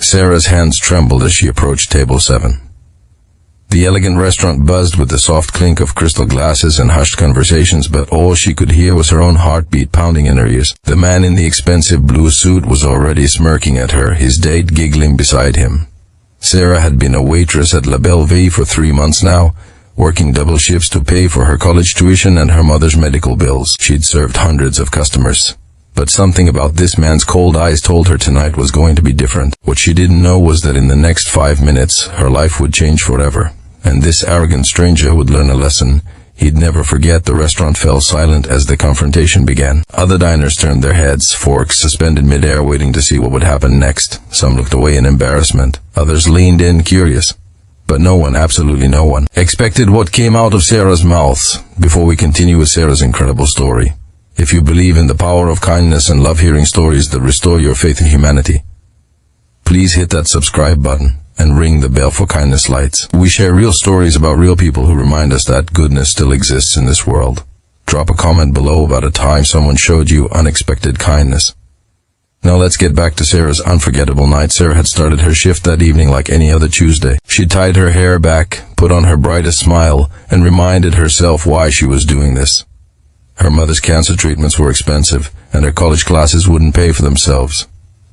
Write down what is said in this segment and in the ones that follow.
Sarah's hands trembled as she approached table 7. The elegant restaurant buzzed with the soft clink of crystal glasses and hushed conversations, but all she could hear was her own heartbeat pounding in her ears. The man in the expensive blue suit was already smirking at her, his date giggling beside him. Sarah had been a waitress at La Belle Vie for 3 months now, working double shifts to pay for her college tuition and her mother's medical bills. She'd served hundreds of customers. But something about this man's cold eyes told her tonight was going to be different. What she didn't know was that in the next 5 minutes, her life would change forever. And this arrogant stranger would learn a lesson he'd never forget. The restaurant fell silent as the confrontation began. Other diners turned their heads, forks suspended midair, waiting to see what would happen next. Some looked away in embarrassment. Others leaned in, curious. But no one, absolutely no one, expected what came out of Sarah's mouth. Before we continue with Sarah's incredible story, if you believe in the power of kindness and love hearing stories that restore your faith in humanity, please hit that subscribe button and ring the bell for Kindness Lights. We share real stories about real people who remind us that goodness still exists in this world. Drop a comment below about a time someone showed you unexpected kindness. Now let's get back to Sarah's unforgettable night. Sarah had started her shift that evening like any other Tuesday. She tied her hair back, put on her brightest smile, and reminded herself why she was doing this. Her mother's cancer treatments were expensive, and her college classes wouldn't pay for themselves.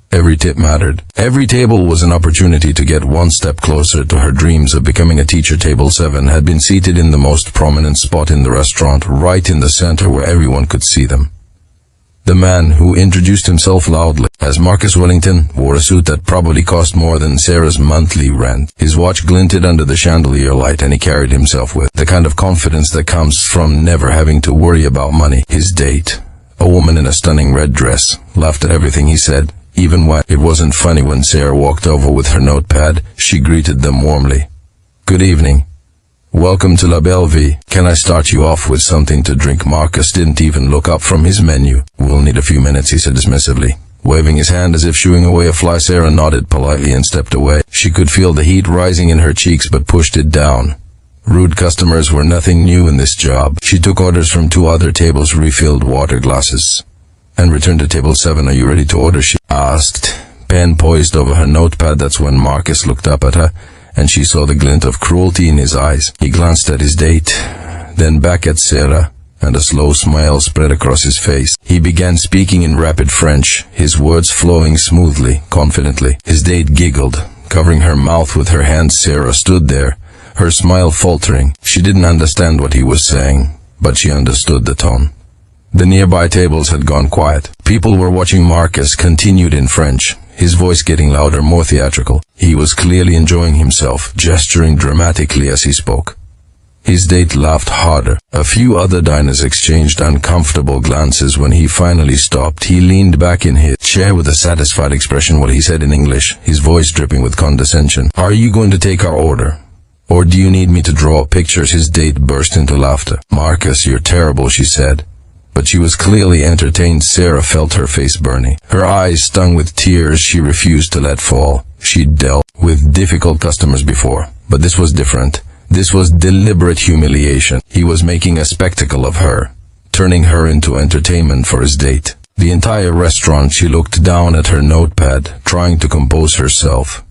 Every tip mattered. Every table was an opportunity to get one step closer to her dreams of becoming a teacher. Table 7 had been seated in the most prominent spot in the restaurant, right in the center where everyone could see them. The man, who introduced himself loudly as Marcus Wellington, wore a suit that probably cost more than Sarah's monthly rent. His watch glinted under the chandelier light, and he carried himself with the kind of confidence that comes from never having to worry about money. His date, a woman in a stunning red dress, laughed at everything he said. Even when it wasn't funny. When Sarah walked over with her notepad, she greeted them warmly. "Good evening. Welcome to La Belle Vie. Can I start you off with something to drink?" Marcus didn't even look up from his menu. "We'll need a few minutes," he said dismissively. Waving his hand as if shooing away a fly, Sarah nodded politely and stepped away. She could feel the heat rising in her cheeks but pushed it down. Rude customers were nothing new in this job. She took orders from 2 other tables, refilled water glasses, and returned to table 7. "Are you ready to order?" she asked, pen poised over her notepad. That's when Marcus looked up at her, and she saw the glint of cruelty in his eyes. He glanced at his date, then back at Sarah, and a slow smile spread across his face. He began speaking in rapid French, his words flowing smoothly, confidently. His date giggled, covering her mouth with her hands. Sarah stood there, her smile faltering. She didn't understand what he was saying, but she understood the tone. The nearby tables had gone quiet. People were watching. Marcus continued in French, his voice getting louder, more theatrical. He was clearly enjoying himself, gesturing dramatically as he spoke. His date laughed harder. A few other diners exchanged uncomfortable glances. When he finally stopped, he leaned back in his chair with a satisfied expression while he said in English, his voice dripping with condescension, "Are you going to take our order? Or do you need me to draw pictures?" His date burst into laughter. "Marcus, you're terrible," she said. But she was clearly entertained. Sarah felt her face burning. Her eyes stung with tears she refused to let fall. She'd dealt with difficult customers before, but this was different. This was deliberate humiliation. He was making a spectacle of her, turning her into entertainment for his date. The entire restaurant, she looked down at her notepad, trying to compose herself.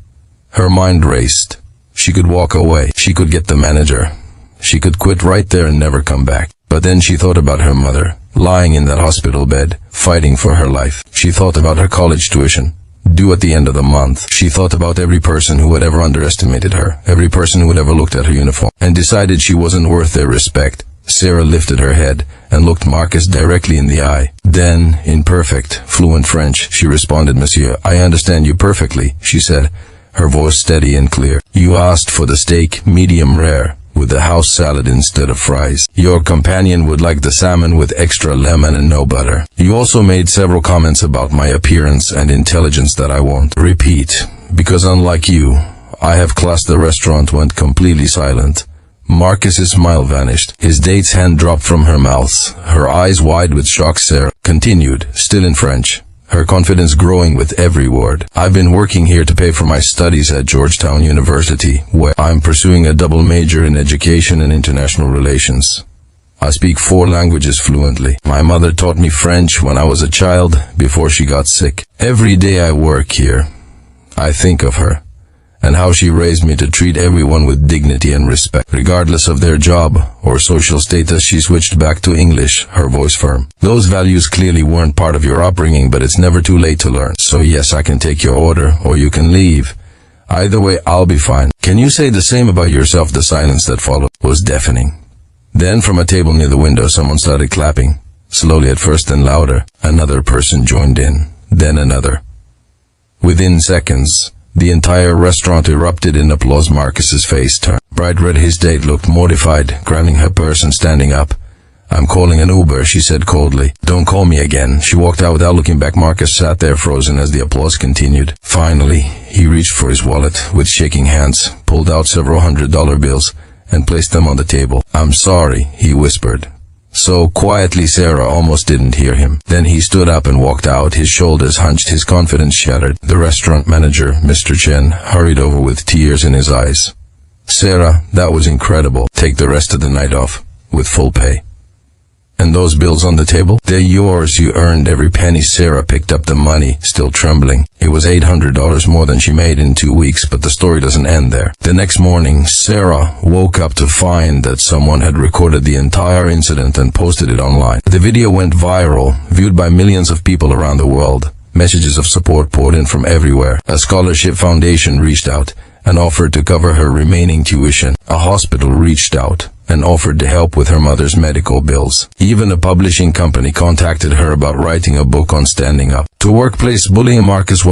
Her mind raced. She could walk away. She could get the manager. She could quit right there and never come back. But then she thought about her mother, lying in that hospital bed, fighting for her life. She thought about her college tuition, due at the end of the month. She thought about every person who had ever underestimated her, every person who had ever looked at her uniform, and decided she wasn't worth their respect. Sarah lifted her head and looked Marcus directly in the eye. Then, in perfect, fluent French, she responded, "Monsieur, I understand you perfectly," she said, her voice steady and clear. "You asked for the steak, medium rare, with the house salad instead of fries. Your companion would like the salmon with extra lemon and no butter. You also made several comments about my appearance and intelligence that I won't repeat, because unlike you, I have class." The restaurant went completely silent. Marcus's smile vanished. His date's hand dropped from her mouth, her eyes wide with shock. Sarah continued, still in French, her confidence growing with every word. "I've been working here to pay for my studies at Georgetown University, where I'm pursuing a double major in education and international relations. I speak 4 languages fluently. My mother taught me French when I was a child, before she got sick. Every day I work here, I think of her, and how she raised me to treat everyone with dignity and respect. Regardless of their job or social status, she switched back to English, her voice firm. Those values clearly weren't part of your upbringing, but it's never too late to learn. So yes, I can take your order, or you can leave. Either way, I'll be fine. Can you say the same about yourself? The silence that followed was deafening. Then from a table near the window, someone started clapping. Slowly at first, then louder. Another person joined in, then another. Within seconds, the entire restaurant erupted in applause. Marcus's face turned bright red. His date looked mortified, grabbing her purse and standing up. I'm calling an Uber, she said coldly. Don't call me again. She walked out without looking back. Marcus sat there frozen as the applause continued. Finally, he reached for his wallet. With shaking hands, pulled out several $100 bills and placed them on the table. I'm sorry, he whispered. So quietly Sarah almost didn't hear him. Then he stood up and walked out, his shoulders hunched, his confidence shattered. The restaurant manager, Mr. Chen, hurried over with tears in his eyes. Sarah, that was incredible. Take the rest of the night off, with full pay. And those bills on the table? They're yours. You earned every penny. Sarah picked up the money, still trembling. It was $800 more than she made in 2 weeks, but the story doesn't end there. The next morning, Sarah woke up to find that someone had recorded the entire incident and posted it online. The video went viral, viewed by millions of people around the world. Messages of support poured in from everywhere. A scholarship foundation reached out and offered to cover her remaining tuition. A hospital reached out and offered to help with her mother's medical bills. Even a publishing company contacted her about writing a book on standing up to workplace bullying. Marcus